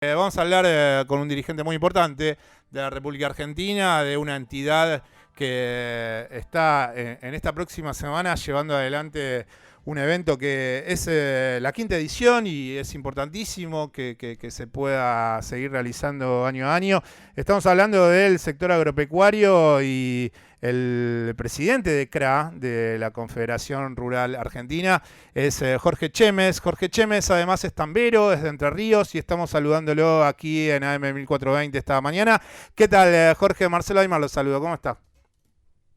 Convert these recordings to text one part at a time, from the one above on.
Vamos a hablar con un dirigente muy importante de la República Argentina, de una entidad que está en esta próxima semana llevando adelante un evento que es la quinta edición y es importantísimo que se pueda seguir realizando año a año. Estamos hablando del sector agropecuario y el presidente de CRA, de la Confederación Rural Argentina, es Jorge Chemes. Jorge Chemes además es tambero, es de Entre Ríos y estamos saludándolo aquí en AM 1420 esta mañana. ¿Qué tal, Jorge? Marcelo Aymar lo saludo, ¿cómo está?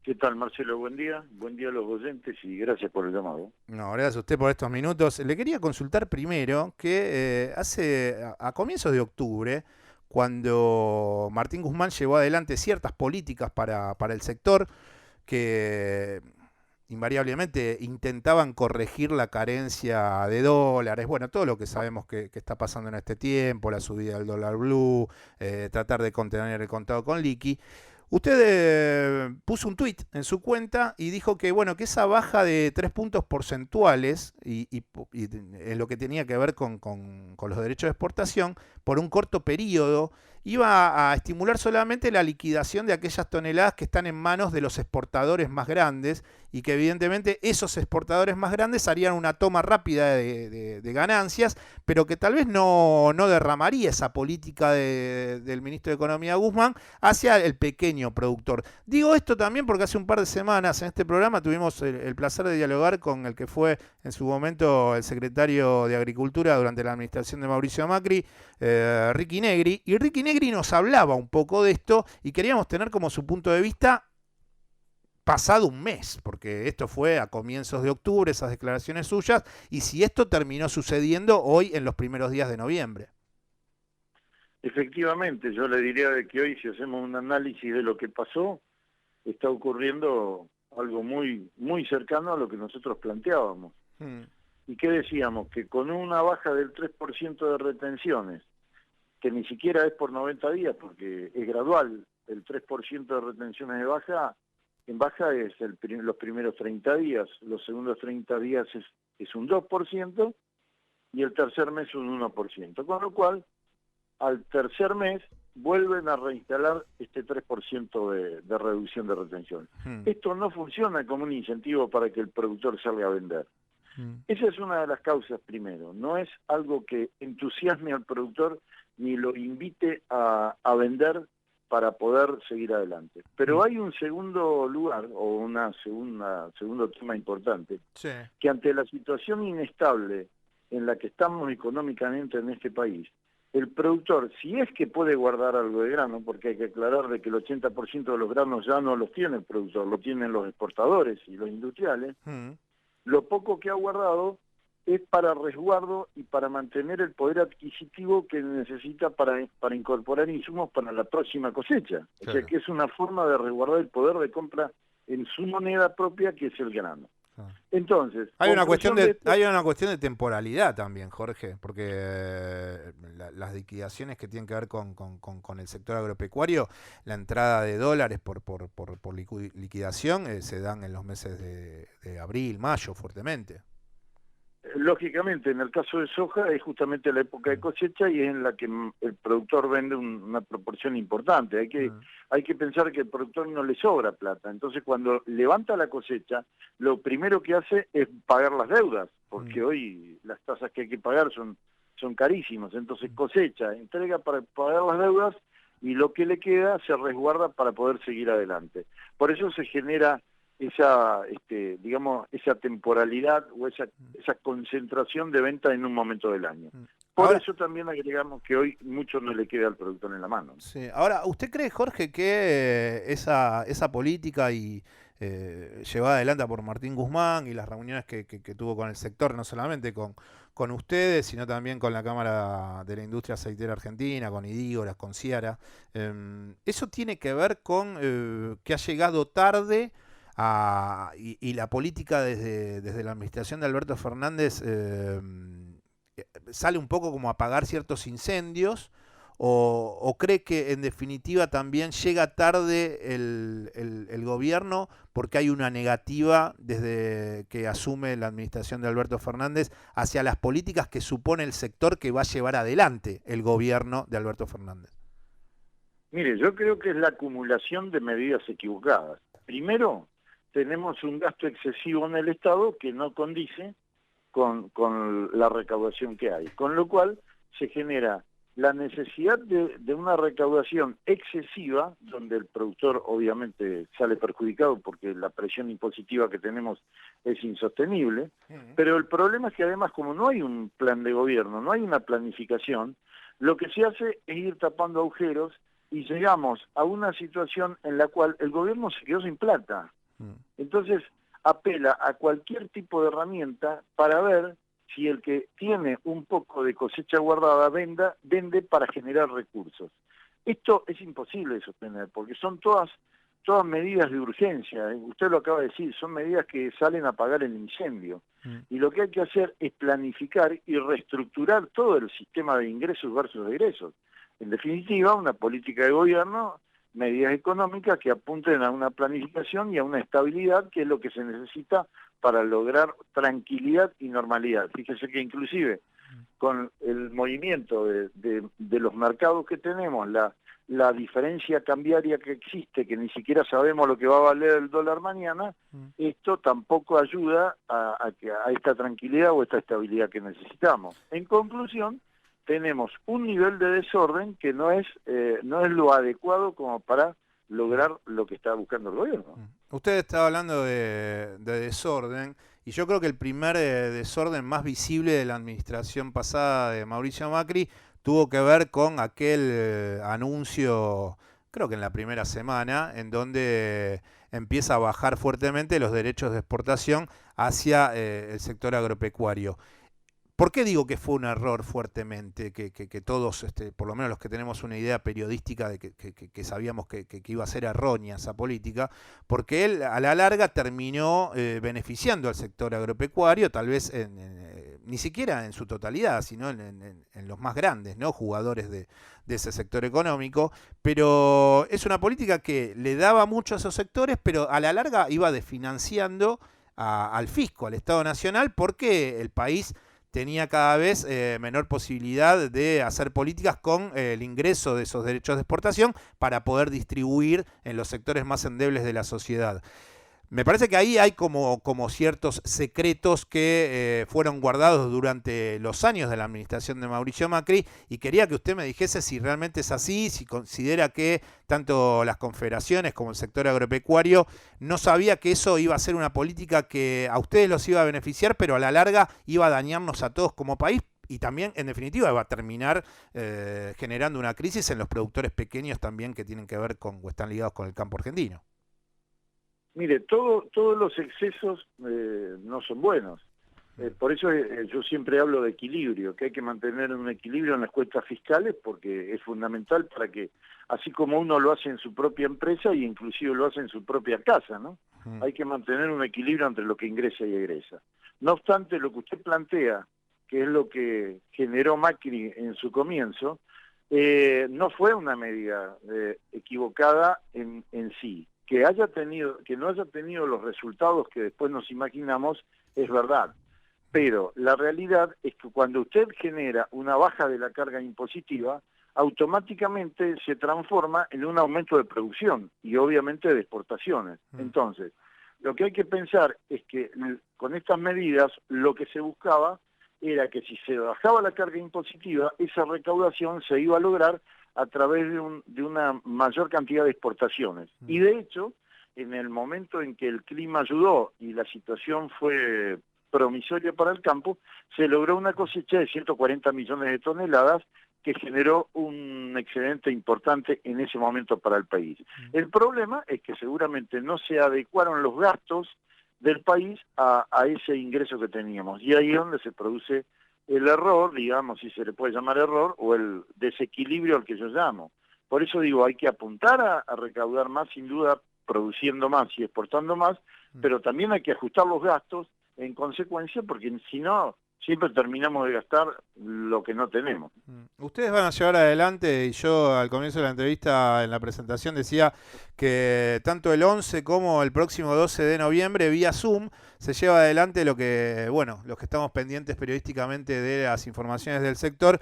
¿Qué tal, Marcelo? Buen día a los oyentes y gracias por el llamado. No, gracias a usted por estos minutos. Le quería consultar primero que a comienzos de octubre, cuando Martín Guzmán llevó adelante ciertas políticas para el sector que invariablemente intentaban corregir la carencia de dólares, bueno, todo lo que sabemos que está pasando en este tiempo, la subida del dólar blue, tratar de contener el contado con liqui. Usted puso un tuit en su cuenta y dijo que bueno que esa baja de 3 puntos porcentuales y en lo que tenía que ver con los derechos de exportación por un corto periodo iba a estimular solamente la liquidación de aquellas toneladas que están en manos de los exportadores más grandes y que evidentemente esos exportadores más grandes harían una toma rápida de ganancias, pero que tal vez no derramaría esa política del ministro de Economía Guzmán hacia el pequeño productor. Digo esto también porque hace un par de semanas en este programa tuvimos el placer de dialogar con el que fue en su momento el secretario de Agricultura durante la administración de Mauricio Macri, Ricky Negri, y Ricky Negri nos hablaba un poco de esto y queríamos tener como su punto de vista pasado un mes, porque esto fue a comienzos de octubre, esas declaraciones suyas, y si esto terminó sucediendo hoy en los primeros días de noviembre. Efectivamente, yo le diría de que hoy si hacemos un análisis de lo que pasó, está ocurriendo algo muy cercano a lo que nosotros planteábamos. ¿Y qué decíamos? Que con una baja del 3% de retenciones, que ni siquiera es por 90 días, porque es gradual, el 3% de retenciones en baja es los primeros 30 días, los segundos 30 días es un 2% y el tercer mes un 1%, con lo cual al tercer mes vuelven a reinstalar este 3% de reducción de retención. Esto no funciona como un incentivo para que el productor salga a vender. Esa es una de las causas primero, no es algo que entusiasme al productor ni lo invite a vender para poder seguir adelante. Pero hay un segundo lugar, o segundo tema importante, Sí. que ante la situación inestable en la que estamos económicamente en este país, el productor, si es que puede guardar algo de grano, porque hay que aclarar de que el 80% de los granos ya no los tiene el productor, lo tienen los exportadores y los industriales, lo poco que ha guardado es para resguardo y para mantener el poder adquisitivo que necesita para incorporar insumos para la próxima cosecha. Claro. O sea que es una forma de resguardar el poder de compra en su moneda propia, que es el grano. Entonces, hay una cuestión de temporalidad también, Jorge, porque las liquidaciones que tienen que ver con el sector agropecuario, la entrada de dólares por liquidación se dan en los meses de abril, mayo, fuertemente. Lógicamente, en el caso de soja es justamente la época de cosecha y es en la que el productor vende una proporción importante. Hay que pensar que el productor no le sobra plata, entonces cuando levanta la cosecha, lo primero que hace es pagar las deudas, porque hoy las tasas que hay que pagar son carísimas, entonces cosecha, entrega para pagar las deudas y lo que le queda se resguarda para poder seguir adelante. Por eso se genera esa temporalidad o esa concentración de venta en un momento del año. Por eso también agregamos que hoy mucho no le queda al productor en la mano. Sí. Ahora, ¿usted cree, Jorge, que esa política llevada adelante por Martín Guzmán y las reuniones que tuvo con el sector, no solamente con ustedes, sino también con la Cámara de la Industria Aceitera Argentina, con Idígoras, con Ciara, eso tiene que ver con que ha llegado tarde y la política desde la administración de Alberto Fernández sale un poco como a apagar ciertos incendios, o cree que en definitiva también llega tarde el gobierno porque hay una negativa desde que asume la administración de Alberto Fernández hacia las políticas que supone el sector que va a llevar adelante el gobierno de Alberto Fernández? Mire, yo creo que es la acumulación de medidas equivocadas. Primero, tenemos un gasto excesivo en el Estado que no condice con la recaudación que hay, con lo cual se genera la necesidad de una recaudación excesiva, donde el productor obviamente sale perjudicado porque la presión impositiva que tenemos es insostenible, pero el problema es que además como no hay un plan de gobierno, no hay una planificación, lo que se hace es ir tapando agujeros y llegamos a una situación en la cual el gobierno se quedó sin plata. Entonces apela a cualquier tipo de herramienta para ver si el que tiene un poco de cosecha guardada vende para generar recursos. Esto es imposible de sostener, porque son todas medidas de urgencia, usted lo acaba de decir, son medidas que salen a apagar el incendio. Y lo que hay que hacer es planificar y reestructurar todo el sistema de ingresos versus egresos. En definitiva, una política de gobierno, medidas económicas que apunten a una planificación y a una estabilidad, que es lo que se necesita para lograr tranquilidad y normalidad. Fíjese que inclusive con el movimiento de los mercados que tenemos, la diferencia cambiaria que existe, que ni siquiera sabemos lo que va a valer el dólar mañana, esto tampoco ayuda a esta tranquilidad o esta estabilidad que necesitamos. En conclusión, tenemos un nivel de desorden que no es lo adecuado como para lograr lo que está buscando el gobierno. Usted estaba hablando de desorden, y yo creo que el primer desorden más visible de la administración pasada de Mauricio Macri tuvo que ver con aquel anuncio, creo que en la primera semana, en donde empieza a bajar fuertemente los derechos de exportación hacia el sector agropecuario. ¿Por qué digo que fue un error fuertemente? Que todos, por lo menos los que tenemos una idea periodística de que sabíamos que iba a ser errónea esa política, porque él a la larga terminó beneficiando al sector agropecuario, tal vez ni siquiera en su totalidad, sino en los más grandes, ¿no?, jugadores de ese sector económico, pero es una política que le daba mucho a esos sectores, pero a la larga iba desfinanciando al fisco, al Estado Nacional, porque el país tenía cada vez menor posibilidad de hacer políticas con el ingreso de esos derechos de exportación para poder distribuir en los sectores más endebles de la sociedad. Me parece que ahí hay como ciertos secretos que fueron guardados durante los años de la administración de Mauricio Macri, y quería que usted me dijese si realmente es así, si considera que tanto las confederaciones como el sector agropecuario no sabía que eso iba a ser una política que a ustedes los iba a beneficiar, pero a la larga iba a dañarnos a todos como país, y también, en definitiva, va a terminar generando una crisis en los productores pequeños también, que tienen que ver con o están ligados con el campo argentino. Mire, todos los excesos no son buenos. Por eso yo siempre hablo de equilibrio, que hay que mantener un equilibrio en las cuentas fiscales, porque es fundamental para que, así como uno lo hace en su propia empresa y inclusive lo hace en su propia casa, ¿no? Hay que mantener un equilibrio entre lo que ingresa y egresa. No obstante, lo que usted plantea, que es lo que generó Macri en su comienzo, no fue una medida equivocada en sí. Que no haya tenido los resultados que después nos imaginamos es verdad, pero la realidad es que cuando usted genera una baja de la carga impositiva, automáticamente se transforma en un aumento de producción y obviamente de exportaciones. Entonces, lo que hay que pensar es que con estas medidas lo que se buscaba era que si se bajaba la carga impositiva, esa recaudación se iba a lograr a través de una mayor cantidad de exportaciones. Y de hecho, en el momento en que el clima ayudó y la situación fue promisoria para el campo, se logró una cosecha de 140 millones de toneladas que generó un excedente importante en ese momento para el país. El problema es que seguramente no se adecuaron los gastos del país a ese ingreso que teníamos, y ahí es donde se produce el error, digamos, si se le puede llamar error, o el desequilibrio al que yo llamo. Por eso digo, hay que apuntar a recaudar más, sin duda, produciendo más y exportando más, pero también hay que ajustar los gastos en consecuencia, porque si no, siempre terminamos de gastar lo que no tenemos. Ustedes van a llevar adelante, y yo al comienzo de la entrevista en la presentación decía que tanto el 11 como el próximo 12 de noviembre vía Zoom se lleva adelante lo que, bueno, los que estamos pendientes periodísticamente de las informaciones del sector,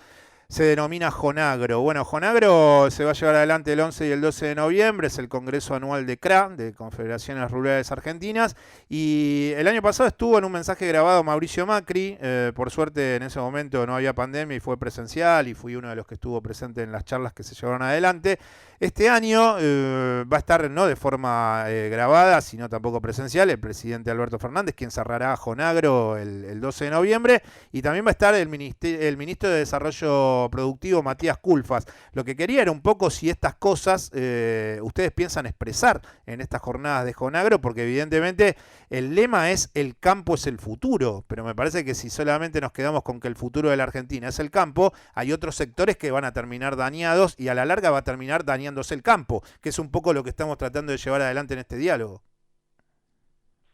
se denomina Jonagro. Bueno, Jonagro se va a llevar adelante el 11 y el 12 de noviembre, es el Congreso Anual de CRA, de Confederaciones Rurales Argentinas, y el año pasado estuvo en un mensaje grabado Mauricio Macri, por suerte en ese momento no había pandemia y fue presencial, y fui uno de los que estuvo presente en las charlas que se llevaron adelante. Este año va a estar no de forma grabada, sino tampoco presencial, el presidente Alberto Fernández, quien cerrará Jonagro el 12 de noviembre, y también va a estar el ministro de Desarrollo Productivo, Matías Culfas. Lo que quería era un poco si estas cosas ustedes piensan expresar en estas jornadas de Jonagro, porque evidentemente el lema es el campo es el futuro, pero me parece que si solamente nos quedamos con que el futuro de la Argentina es el campo, hay otros sectores que van a terminar dañados y a la larga va a terminar dañándose el campo, que es un poco lo que estamos tratando de llevar adelante en este diálogo.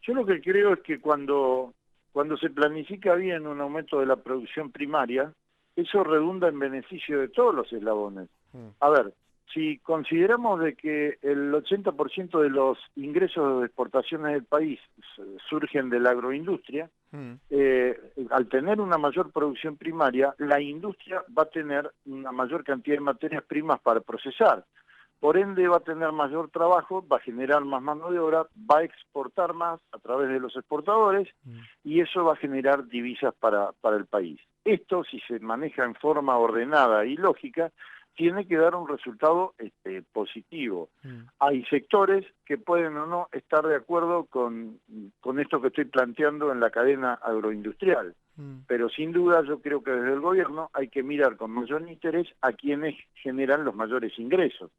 Yo lo que creo es que cuando se planifica bien un aumento de la producción primaria, eso redunda en beneficio de todos los eslabones. A ver, si consideramos de que el 80% de los ingresos de exportaciones del país surgen de la agroindustria, al tener una mayor producción primaria, la industria va a tener una mayor cantidad de materias primas para procesar. Por ende va a tener mayor trabajo, va a generar más mano de obra, va a exportar más a través de los exportadores y eso va a generar divisas para el país. Esto, si se maneja en forma ordenada y lógica, tiene que dar un resultado positivo. Hay sectores que pueden o no estar de acuerdo con esto que estoy planteando en la cadena agroindustrial, pero sin duda yo creo que desde el gobierno hay que mirar con mayor interés a quienes generan los mayores ingresos.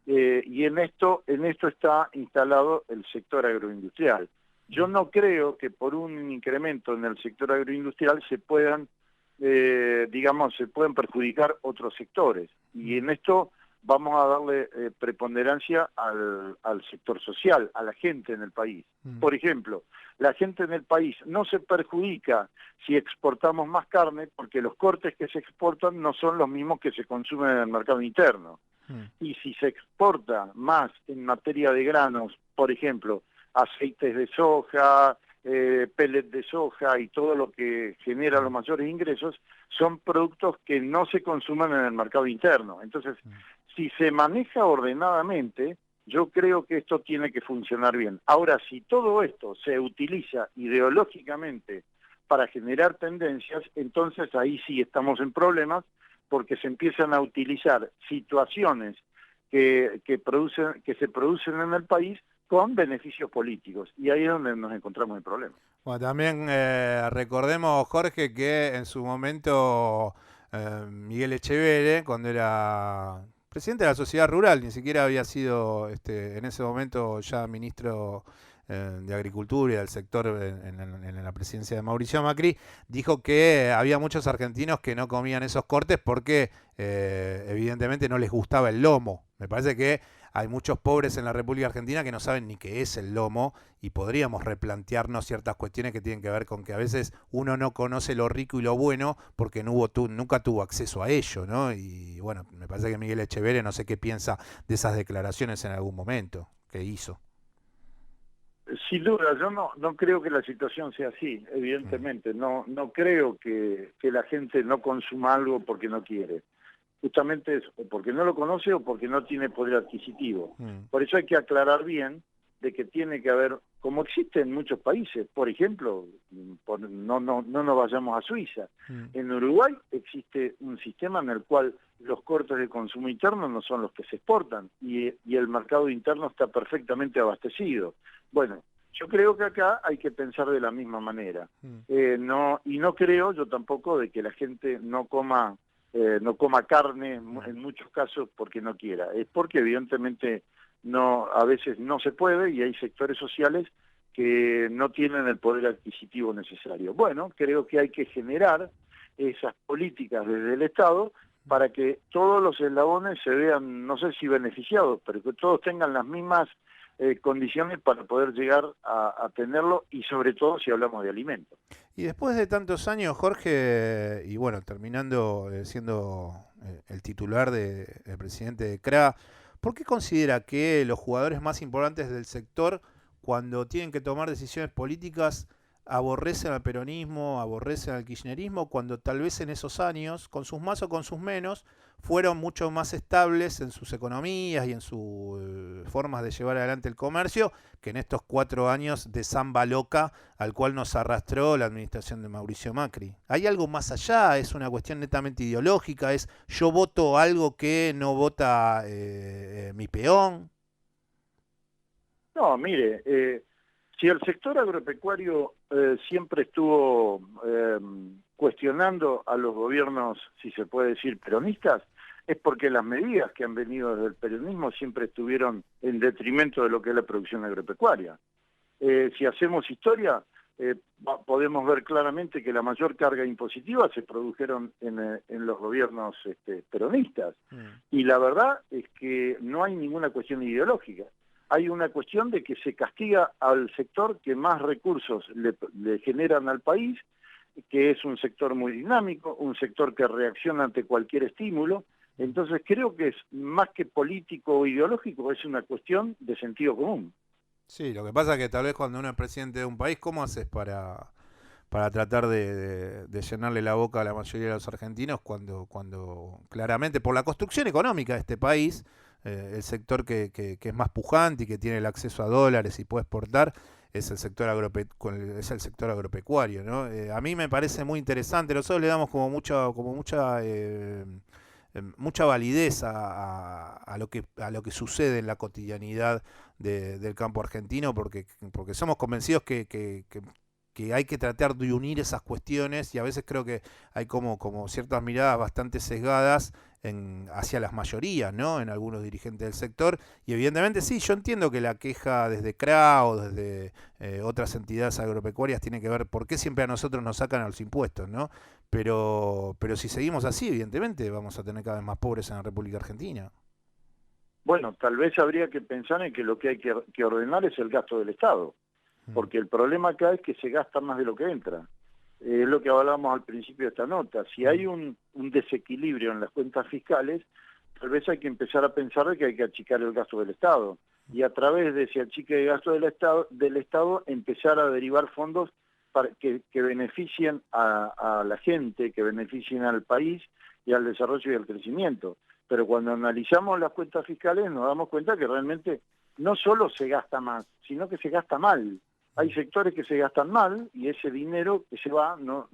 Y en esto está instalado el sector agroindustrial. Yo no creo que por un incremento en el sector agroindustrial se puedan perjudicar otros sectores. Y en esto vamos a darle preponderancia al sector social, a la gente en el país. Por ejemplo, la gente en el país no se perjudica si exportamos más carne porque los cortes que se exportan no son los mismos que se consumen en el mercado interno. Y si se exporta más en materia de granos, por ejemplo, aceites de soja, pellet de soja y todo lo que genera los mayores ingresos, son productos que no se consumen en el mercado interno. Entonces, si se maneja ordenadamente, yo creo que esto tiene que funcionar bien. Ahora, si todo esto se utiliza ideológicamente para generar tendencias, entonces ahí sí estamos en problemas, porque se empiezan a utilizar situaciones que se producen en el país con beneficios políticos, y ahí es donde nos encontramos en problemas. Bueno, también recordemos, Jorge, que en su momento Miguel Echeverre, cuando era presidente de la Sociedad Rural, ni siquiera había sido en ese momento ya ministro de Agricultura y del sector en la presidencia de Mauricio Macri, dijo que había muchos argentinos que no comían esos cortes porque evidentemente no les gustaba el lomo. Me parece que hay muchos pobres en la República Argentina que no saben ni qué es el lomo y podríamos replantearnos ciertas cuestiones que tienen que ver con que a veces uno no conoce lo rico y lo bueno porque nunca tuvo acceso a ello, ¿no? Y bueno, me parece que Miguel Echeverre no sé qué piensa de esas declaraciones en algún momento que hizo. Sin duda, yo no creo que la situación sea así, evidentemente. No creo que la gente no consuma algo porque no quiere. Justamente es o porque no lo conoce o porque no tiene poder adquisitivo. Por eso hay que aclarar bien de que tiene que haber, como existe en muchos países, por ejemplo, no nos vayamos a Suiza. En Uruguay existe un sistema en el cual los cortes de consumo interno no son los que se exportan y el mercado interno está perfectamente abastecido. Bueno, yo creo que acá hay que pensar de la misma manera. No creo yo tampoco de que la gente no coma carne en muchos casos porque no quiera. Es porque evidentemente a veces no se puede y hay sectores sociales que no tienen el poder adquisitivo necesario. Bueno, creo que hay que generar esas políticas desde el Estado para que todos los eslabones se vean, no sé si beneficiados, pero que todos tengan las mismas condiciones para poder llegar a tenerlo, y sobre todo si hablamos de alimentos. Y después de tantos años, Jorge, y bueno, terminando siendo el titular el presidente de CRA, ¿por qué considera que los jugadores más importantes del sector, cuando tienen que tomar decisiones políticas, aborrecen al peronismo, aborrecen al kirchnerismo, cuando tal vez en esos años, con sus más o con sus menos, fueron mucho más estables en sus economías y en sus formas de llevar adelante el comercio, que en estos 4 años de samba loca al cual nos arrastró la administración de Mauricio Macri? ¿Hay algo más allá? ¿Es una cuestión netamente ideológica? ¿Es yo voto algo que no vota mi peón? No, mire, si el sector agropecuario siempre estuvo cuestionando a los gobiernos, si se puede decir, peronistas, es porque las medidas que han venido desde el peronismo siempre estuvieron en detrimento de lo que es la producción agropecuaria. Si hacemos historia, podemos ver claramente que la mayor carga impositiva se produjeron en los gobiernos peronistas. Y la verdad es que no hay ninguna cuestión ideológica. Hay una cuestión de que se castiga al sector que más recursos le generan al país, que es un sector muy dinámico, un sector que reacciona ante cualquier estímulo. Entonces creo que es más que político o ideológico, es una cuestión de sentido común. Sí, lo que pasa es que tal vez cuando uno es presidente de un país, ¿cómo haces para tratar de llenarle la boca a la mayoría de los argentinos cuando claramente por la construcción económica de este país, el sector que es más pujante y que tiene el acceso a dólares y puede exportar es el sector agropecuario, ¿no? A mí me parece muy interesante. Nosotros le damos mucha validez a lo que sucede en la cotidianidad del campo argentino, porque somos convencidos que hay que tratar de unir esas cuestiones, y a veces creo que hay como ciertas miradas bastante sesgadas hacia las mayorías, ¿no? En algunos dirigentes del sector, y evidentemente sí, yo entiendo que la queja desde CRA o desde otras entidades agropecuarias tiene que ver por qué siempre a nosotros nos sacan a los impuestos, ¿no? Pero si seguimos así, evidentemente vamos a tener cada vez más pobres en la República Argentina. Bueno, tal vez habría que pensar en que lo que hay que ordenar es el gasto del Estado, porque el problema acá es que se gasta más de lo que entra. Es lo que hablábamos al principio de esta nota. Si hay un desequilibrio en las cuentas fiscales, tal vez hay que empezar a pensar de que hay que achicar el gasto del Estado, y a través de ese achique de gasto del Estado empezar a derivar fondos para que beneficien a la gente, que beneficien al país y al desarrollo y al crecimiento. Pero cuando analizamos las cuentas fiscales nos damos cuenta que realmente no solo se gasta más, sino que se gasta mal. Hay sectores que se gastan mal y ese dinero que se va no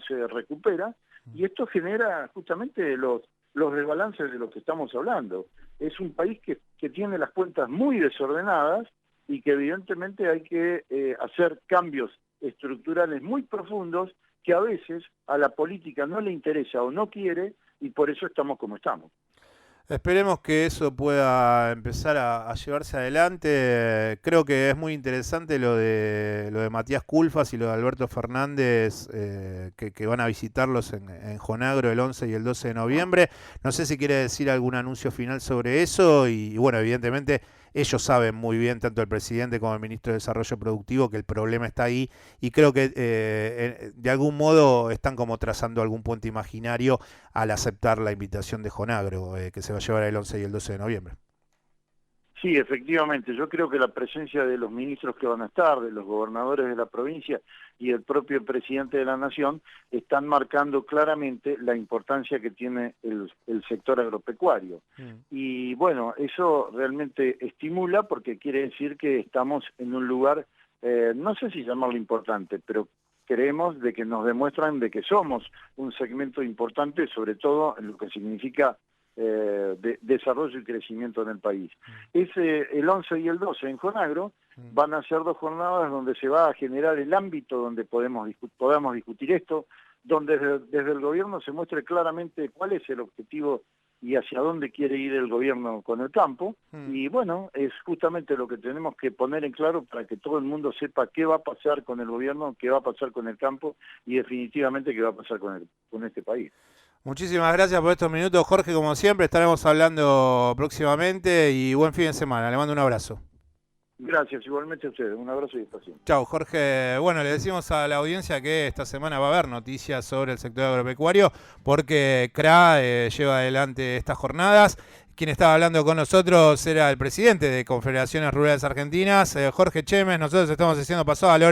se recupera, y esto genera justamente los desbalances de los que estamos hablando. Es un país que tiene las cuentas muy desordenadas y que evidentemente hay que hacer cambios estructurales muy profundos que a veces a la política no le interesa o no quiere, y por eso estamos como estamos. Esperemos que eso pueda empezar a llevarse adelante. Creo que es muy interesante lo de Matías Culfas y lo de Alberto Fernández, que van a visitarlos en Jonagro el 11 y el 12 de noviembre. No sé si quiere decir algún anuncio final sobre eso, y bueno, evidentemente ellos saben muy bien, tanto el presidente como el ministro de Desarrollo Productivo, que el problema está ahí, y creo que de algún modo están como trazando algún puente imaginario al aceptar la invitación de Jonagro, que se va a llevar el 11 y el 12 de noviembre. Sí, efectivamente. Yo creo que la presencia de los ministros que van a estar, de los gobernadores de la provincia y el propio presidente de la Nación, están marcando claramente la importancia que tiene el sector agropecuario. Y bueno, eso realmente estimula, porque quiere decir que estamos en un lugar, no sé si llamarlo importante, pero creemos de que nos demuestran de que somos un segmento importante, sobre todo en lo que significa de desarrollo y crecimiento en el país. El 11 y el 12 en Jonagro van a ser 2 jornadas donde se va a generar el ámbito donde podamos discutir esto, donde desde el gobierno se muestre claramente cuál es el objetivo y hacia dónde quiere ir el gobierno con el campo, y bueno, es justamente lo que tenemos que poner en claro para que todo el mundo sepa qué va a pasar con el gobierno, qué va a pasar con el campo y definitivamente qué va a pasar con este país. Muchísimas gracias por estos minutos, Jorge, como siempre. Estaremos hablando próximamente y buen fin de semana. Le mando un abrazo. Gracias, igualmente a ustedes. Un abrazo y espacio. Chau, Jorge. Bueno, le decimos a la audiencia que esta semana va a haber noticias sobre el sector agropecuario porque CRA lleva adelante estas jornadas. Quien estaba hablando con nosotros era el presidente de Confederaciones Rurales Argentinas, Jorge Chemes. Nosotros estamos haciendo Pasó a Lore.